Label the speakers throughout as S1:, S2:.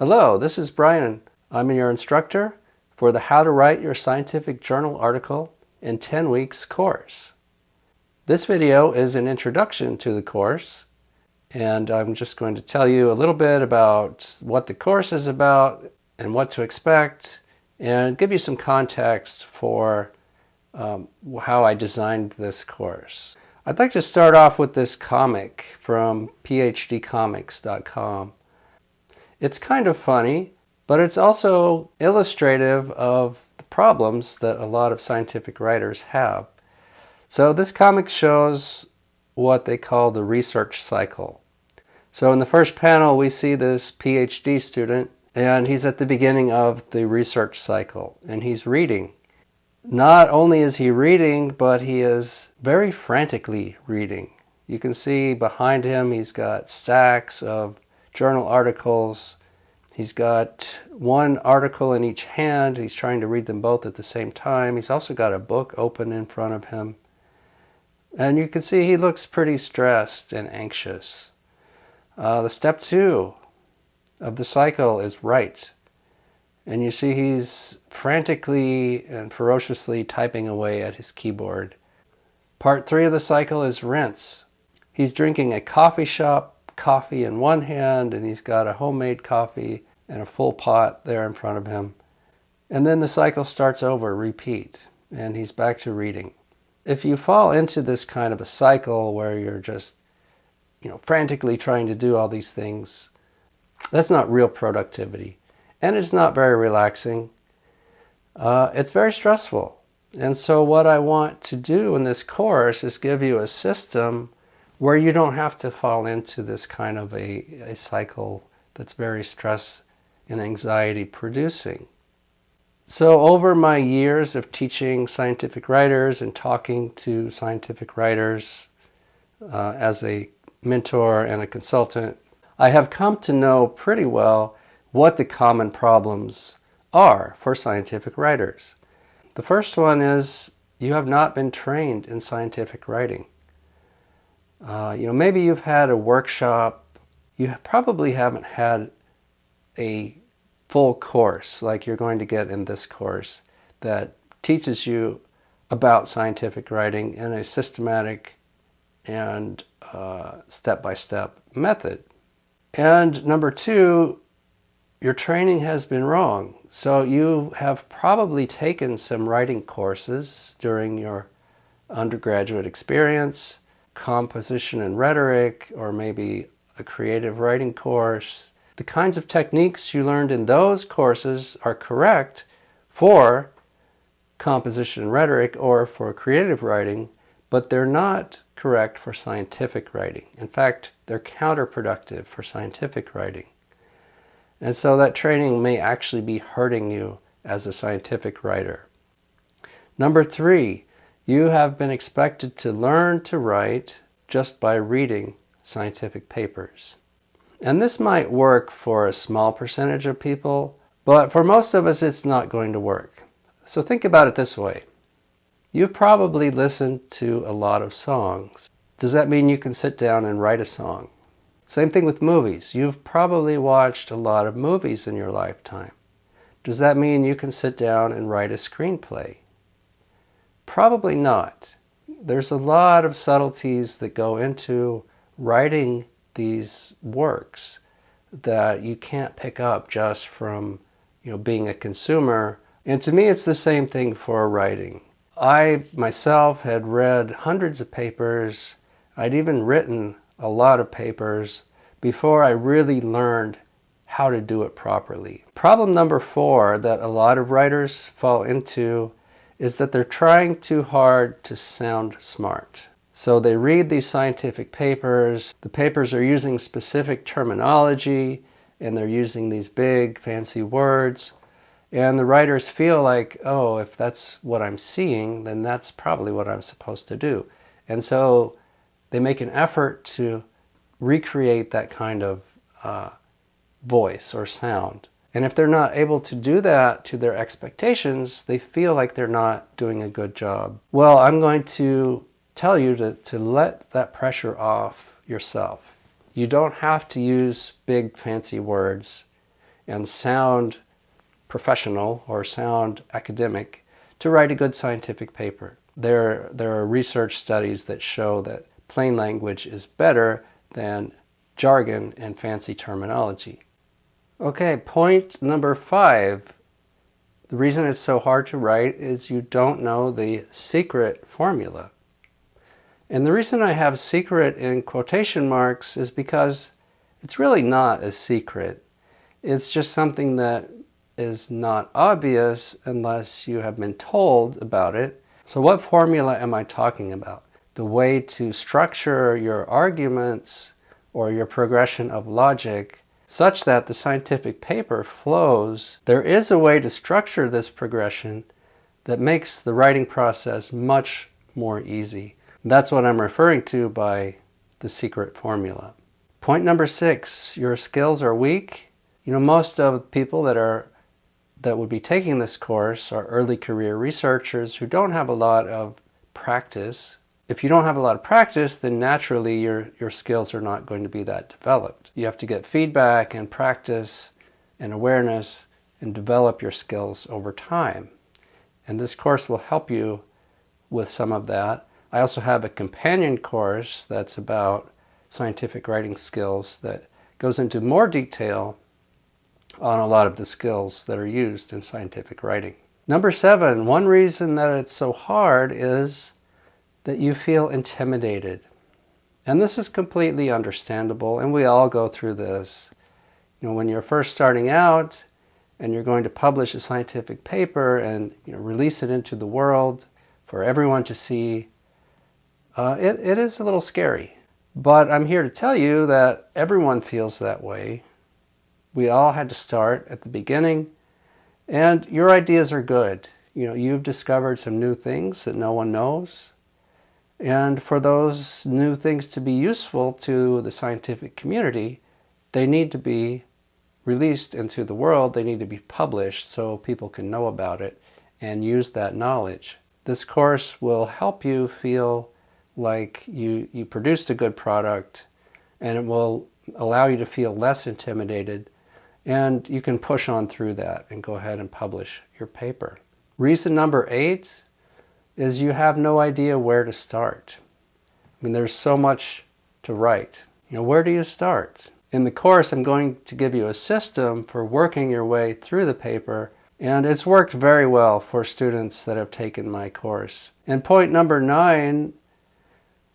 S1: Hello, this is Brian. I'm your instructor for the How to Write Your Scientific Journal Article in 10 Weeks course. This video is an introduction to the course, and I'm just going to tell you a little bit about what the course is about and what to expect, and give you some context for how I designed this course. I'd like to start off with this comic from phdcomics.com. It's kind of funny, but it's also illustrative of the problems that a lot of scientific writers have. So this comic shows what they call the research cycle. So in the first panel, we see this PhD student, and he's at the beginning of the research cycle, and he's reading. Not only is he reading, but he is very frantically reading. You can see behind him he's got stacks of journal articles. He's got one article in each hand. He's trying to read them both at the same time. He's also got a book open in front of him. And you can see he looks pretty stressed and anxious. The step 2 of the cycle is write. And you see he's frantically and ferociously typing away at his keyboard. Part 3 of the cycle is rinse. He's drinking a coffee shop coffee in one hand, and he's got a homemade coffee and a full pot there in front of him. And then the cycle starts over, repeat, and he's back to reading. If you fall into this kind of a cycle where you're just, frantically trying to do all these things, that's not real productivity. And it's not very relaxing. It's very stressful. And so what I want to do in this course is give you a system where you don't have to fall into this kind of a cycle that's very stress and anxiety producing. So over my years of teaching scientific writers and talking to scientific writers as a mentor and a consultant, I have come to know pretty well what the common problems are for scientific writers. The first one is you have not been trained in scientific writing. Maybe you've had a workshop. You probably haven't had a full course like you're going to get in this course that teaches you about scientific writing in a systematic and step-by-step method. And number 2, your training has been wrong. So you have probably taken some writing courses during your undergraduate experience, composition and rhetoric, or maybe a creative writing course. The kinds of techniques you learned in those courses are correct for composition and rhetoric or for creative writing, but they're not correct for scientific writing. In fact, they're counterproductive for scientific writing. And so that training may actually be hurting you as a scientific writer. Number 3, you have been expected to learn to write just by reading scientific papers. And this might work for a small percentage of people, but for most of us it's not going to work. So think about it this way. You've probably listened to a lot of songs. Does that mean you can sit down and write a song? Same thing with movies. You've probably watched a lot of movies in your lifetime. Does that mean you can sit down and write a screenplay? Probably not. There's a lot of subtleties that go into writing these works that you can't pick up just from being a consumer. And to me, it's the same thing for writing. I myself had read hundreds of papers. I'd even written a lot of papers before I really learned how to do it properly. Problem number 4 that a lot of writers fall into is that they're trying too hard to sound smart. So they read these scientific papers. The papers are using specific terminology, and they're using these big fancy words. And the writers feel like, oh, if that's what I'm seeing, then that's probably what I'm supposed to do. And so they make an effort to recreate that kind of voice or sound. And if they're not able to do that to their expectations, they feel like they're not doing a good job. Well, I'm going to tell you to let that pressure off yourself. You don't have to use big fancy words. and sound professional or sound academic to write a good scientific paper. There are research studies that show that plain language is better than jargon and fancy terminology. Okay, point number 5. The reason it's so hard to write is you don't know the secret formula. And the reason I have secret in quotation marks is because it's really not a secret. It's just something that is not obvious unless you have been told about it. So what formula am I talking about? The way to structure your arguments or your progression of logic such that the scientific paper flows. There is a way to structure this progression that makes the writing process much more easy. That's what I'm referring to by the secret formula. Point number 6, your skills are weak. Most of people that would be taking this course are early career researchers who don't have a lot of practice. If you don't have a lot of practice, then naturally your skills are not going to be that developed. You have to get feedback and practice and awareness and develop your skills over time. And this course will help you with some of that. I also have a companion course that's about scientific writing skills that goes into more detail on a lot of the skills that are used in scientific writing. Number 7, one reason that it's so hard is that you feel intimidated. And this is completely understandable, and we all go through this. When you're first starting out and you're going to publish a scientific paper and release it into the world for everyone to see, it is a little scary. But I'm here to tell you that everyone feels that way. We all had to start at the beginning, and your ideas are good. You've discovered some new things that no one knows. And for those new things to be useful to the scientific community, they need to be released into the world. They need to be published so people can know about it and use that knowledge. This course will help you feel like you produced a good product, and it will allow you to feel less intimidated, and you can push on through that and go ahead and publish your paper. Reason number 8 is you have no idea where to start. There's so much to write. Where do you start? In the course, I'm going to give you a system for working your way through the paper, and it's worked very well for students that have taken my course. And point number 9,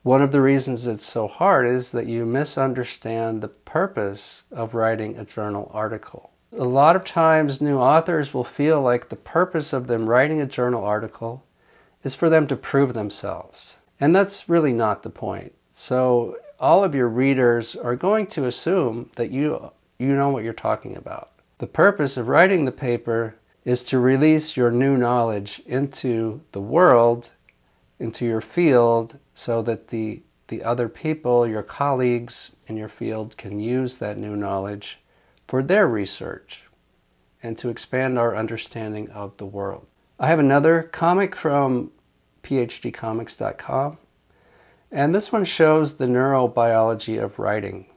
S1: one of the reasons it's so hard is that you misunderstand the purpose of writing a journal article. A lot of times new authors will feel like the purpose of them writing a journal article is for them to prove themselves. And that's really not the point. So all of your readers are going to assume that you know what you're talking about. The purpose of writing the paper is to release your new knowledge into the world, into your field, so that the other people, your colleagues in your field, can use that new knowledge for their research and to expand our understanding of the world. I have another comic from phdcomics.com, and this one shows the neurobiology of writing.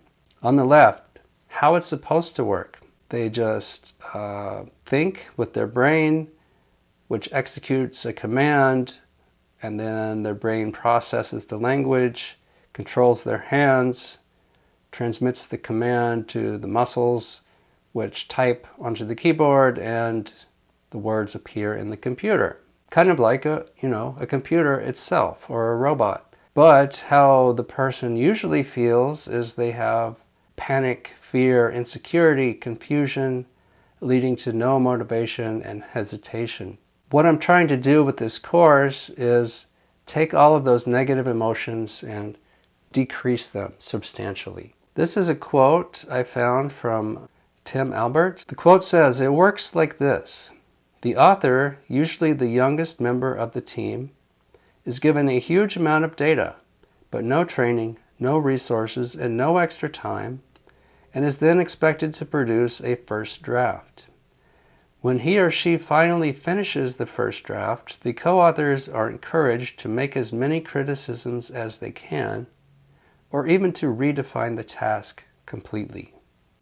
S1: On the left, how it's supposed to work. They just think with their brain, which executes a command, and then their brain processes the language, controls their hands, transmits the command to the muscles, which type onto the keyboard, and the words appear in the computer. Kind of like a computer itself or a robot. But how the person usually feels is they have panic, fear, insecurity, confusion, leading to no motivation and hesitation. What I'm trying to do with this course is take all of those negative emotions and decrease them substantially. This is a quote I found from Tim Albert. The quote says, "It works like this. The author, usually the youngest member of the team, is given a huge amount of data, but no training, no resources, and no extra time, and is then expected to produce a first draft. When he or she finally finishes the first draft, the co-authors are encouraged to make as many criticisms as they can, or even to redefine the task completely."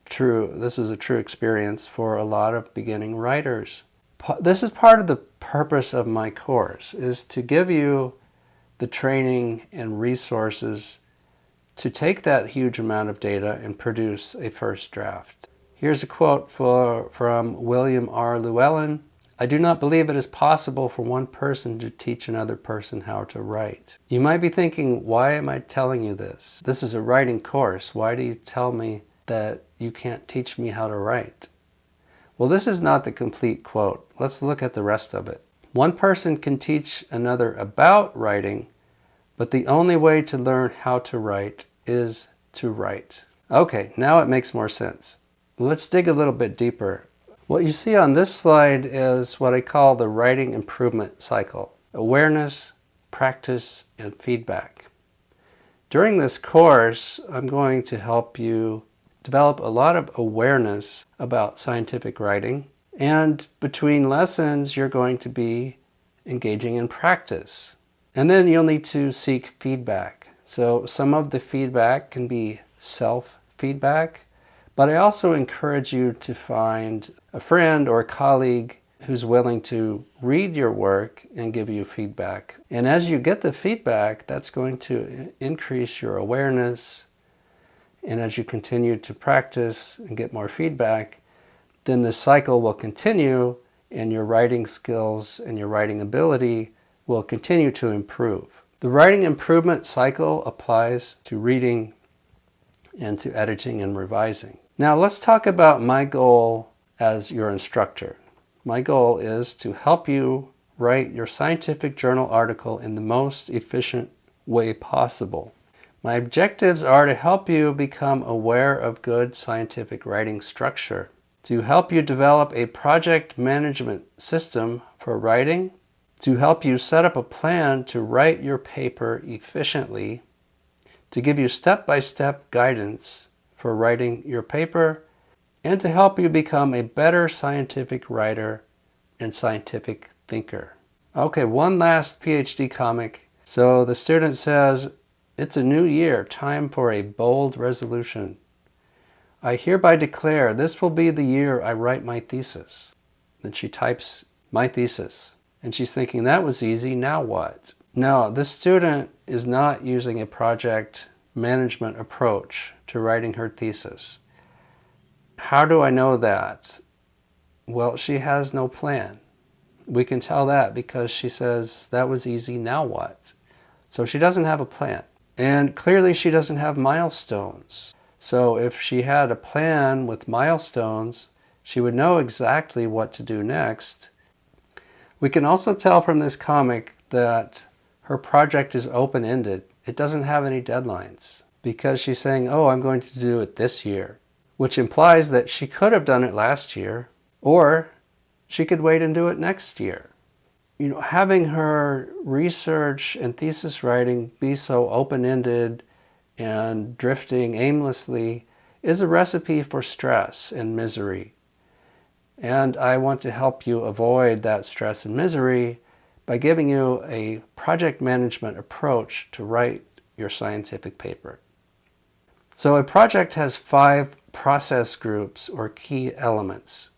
S1: true. This is a true experience for a lot of beginning writers. This is part of the purpose of my course, is to give you the training and resources to take that huge amount of data and produce a first draft. Here's a quote from William R. Llewellyn. "I do not believe it is possible for one person to teach another person how to write." You might be thinking, why am I telling you this? This is a writing course. Why do you tell me that you can't teach me how to write? Well, this is not the complete quote. Let's look at the rest of it. "One person can teach another about writing, but the only way to learn how to write is to write." Okay, now it makes more sense. Let's dig a little bit deeper. What you see on this slide is what I call the writing improvement cycle: awareness, practice, and feedback. During this course, I'm going to help you develop a lot of awareness about scientific writing, and between lessons, you're going to be engaging in practice. And then you'll need to seek feedback. So some of the feedback can be self-feedback, but I also encourage you to find a friend or a colleague who's willing to read your work and give you feedback. And as you get the feedback, that's going to increase your awareness. And as you continue to practice and get more feedback, then the cycle will continue and your writing skills and your writing ability will continue to improve. The writing improvement cycle applies to reading and to editing and revising. Now let's talk about my goal as your instructor. My goal is to help you write your scientific journal article in the most efficient way possible. My objectives are to help you become aware of good scientific writing structure, to help you develop a project management system for writing, to help you set up a plan to write your paper efficiently, to give you step-by-step guidance for writing your paper, and to help you become a better scientific writer and scientific thinker. Okay, one last PhD comic. So the student says, "It's a new year, time for a bold resolution. I hereby declare this will be the year I write my thesis." Then she types, "my thesis." And she's thinking, that was easy, now what? No, this student is not using a project management approach to writing her thesis. How do I know that? Well, she has no plan. We can tell that because she says, that was easy, now what? So she doesn't have a plan. And clearly she doesn't have milestones. So if she had a plan with milestones, she would know exactly what to do next. We can also tell from this comic that her project is open-ended. It doesn't have any deadlines because she's saying, oh, I'm going to do it this year, which implies that she could have done it last year, or she could wait and do it next year. You know, having her research and thesis writing be so open-ended and drifting aimlessly is a recipe for stress and misery. And I want to help you avoid that stress and misery by giving you a project management approach to write your scientific paper. So a project has 5 process groups or key elements.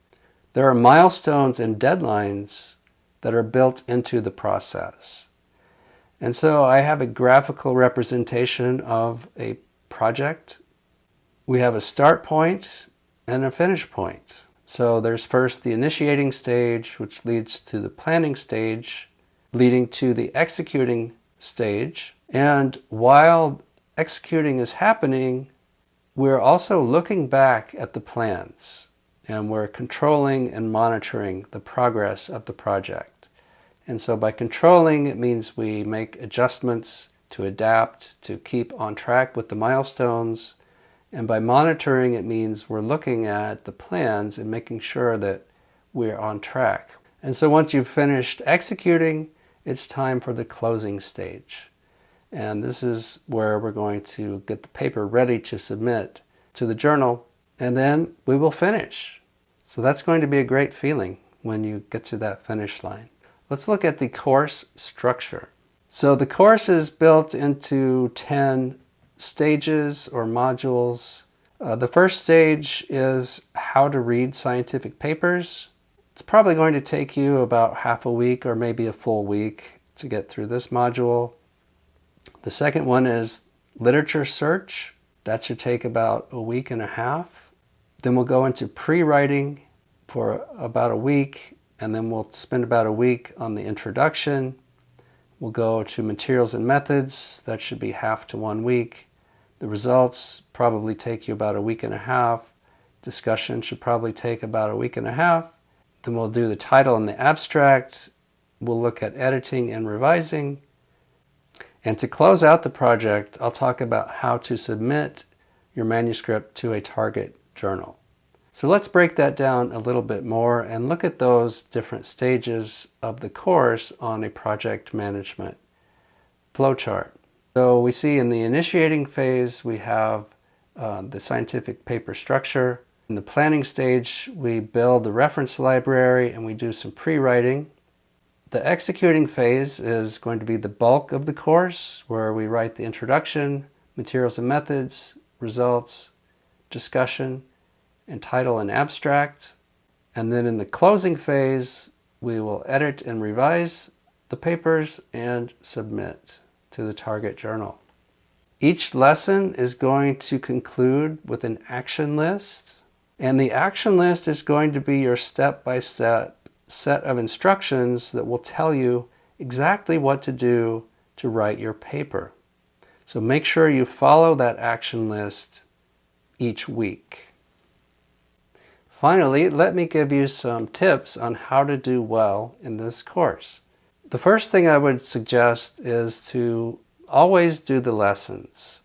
S1: There are milestones and deadlines that are built into the process. And so I have a graphical representation of a project. We have a start point and a finish point. So there's first the initiating stage, which leads to the planning stage, leading to the executing stage. And while executing is happening, we're also looking back at the plans, and we're controlling and monitoring the progress of the project. And so by controlling, it means we make adjustments to adapt, to keep on track with the milestones. And by monitoring, it means we're looking at the plans and making sure that we're on track. And so once you've finished executing, it's time for the closing stage. And this is where we're going to get the paper ready to submit to the journal, and then we will finish. So that's going to be a great feeling when you get to that finish line. Let's look at the course structure. So the course is built into 10 stages or modules The first stage is how to read scientific papers. It's probably going to take you about half a week or maybe a full week to get through this module. The second one is literature search. That should take about a week and a half. Then we'll go into pre-writing for about a week, and then we'll spend about a week on the introduction. We'll go to materials and methods. That should be half to 1 week. The results probably take you about a week and a half. Discussion should probably take about a week and a half. Then we'll do the title and the abstract. We'll look at editing and revising. And to close out the project, I'll talk about how to submit your manuscript to a target journal. So let's break that down a little bit more and look at those different stages of the course on a project management flowchart. So we see in the initiating phase, we have the scientific paper structure. In the planning stage, we build the reference library and we do some pre-writing. The executing phase is going to be the bulk of the course, where we write the introduction, materials and methods, results, discussion, and title and abstract. And then in the closing phase, we will edit and revise the papers and submit to the target journal. Each lesson is going to conclude with an action list, and the action list is going to be your step-by-step set of instructions that will tell you exactly what to do to write your paper. So make sure you follow that action list each week. Finally, let me give you some tips on how to do well in this course. The first thing I would suggest is to always do the lessons.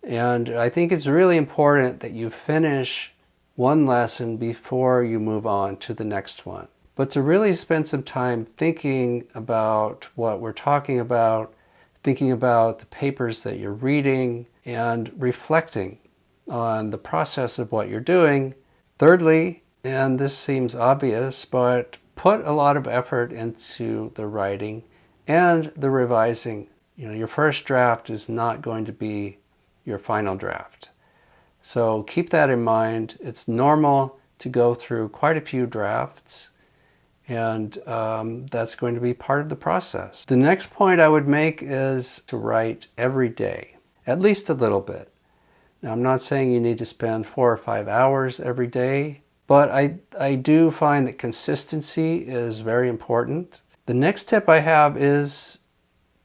S1: And I think it's really important that you finish one lesson before you move on to the next one. But to really spend some time thinking about what we're talking about, thinking about the papers that you're reading, and reflecting on the process of what you're doing. Thirdly, and this seems obvious, but put a lot of effort into the writing and the revising. Your first draft is not going to be your final draft. So keep that in mind. It's normal to go through quite a few drafts, and that's going to be part of the process. The next point I would make is to write every day, at least a little bit. Now, I'm not saying you need to spend 4 or 5 hours every day, but I do find that consistency is very important. The next tip I have is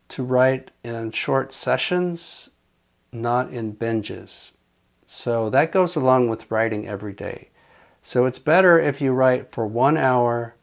S1: to write in short sessions, not in binges. So that goes along with writing every day. So it's better if you write for 1 hour,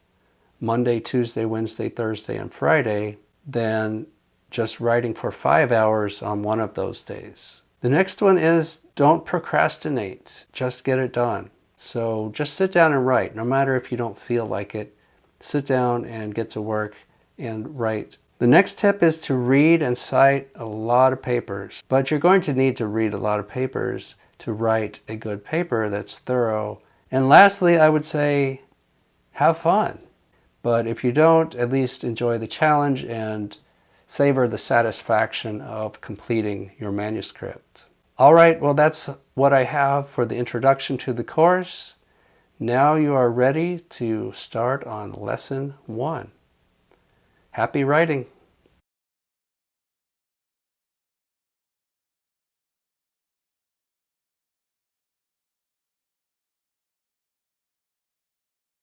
S1: Monday, Tuesday, Wednesday, Thursday, and Friday, than just writing for 5 hours on one of those days. The next one is don't procrastinate, just get it done. So just sit down and write, no matter if you don't feel like it. Sit down and get to work and write. The next tip is to read and cite a lot of papers, but you're going to need to read a lot of papers to write a good paper that's thorough. And lastly, I would say have fun. But if you don't, at least enjoy the challenge and savor the satisfaction of completing your manuscript. All right, well, that's what I have for the introduction to the course. Now you are ready to start on lesson 1. Happy writing!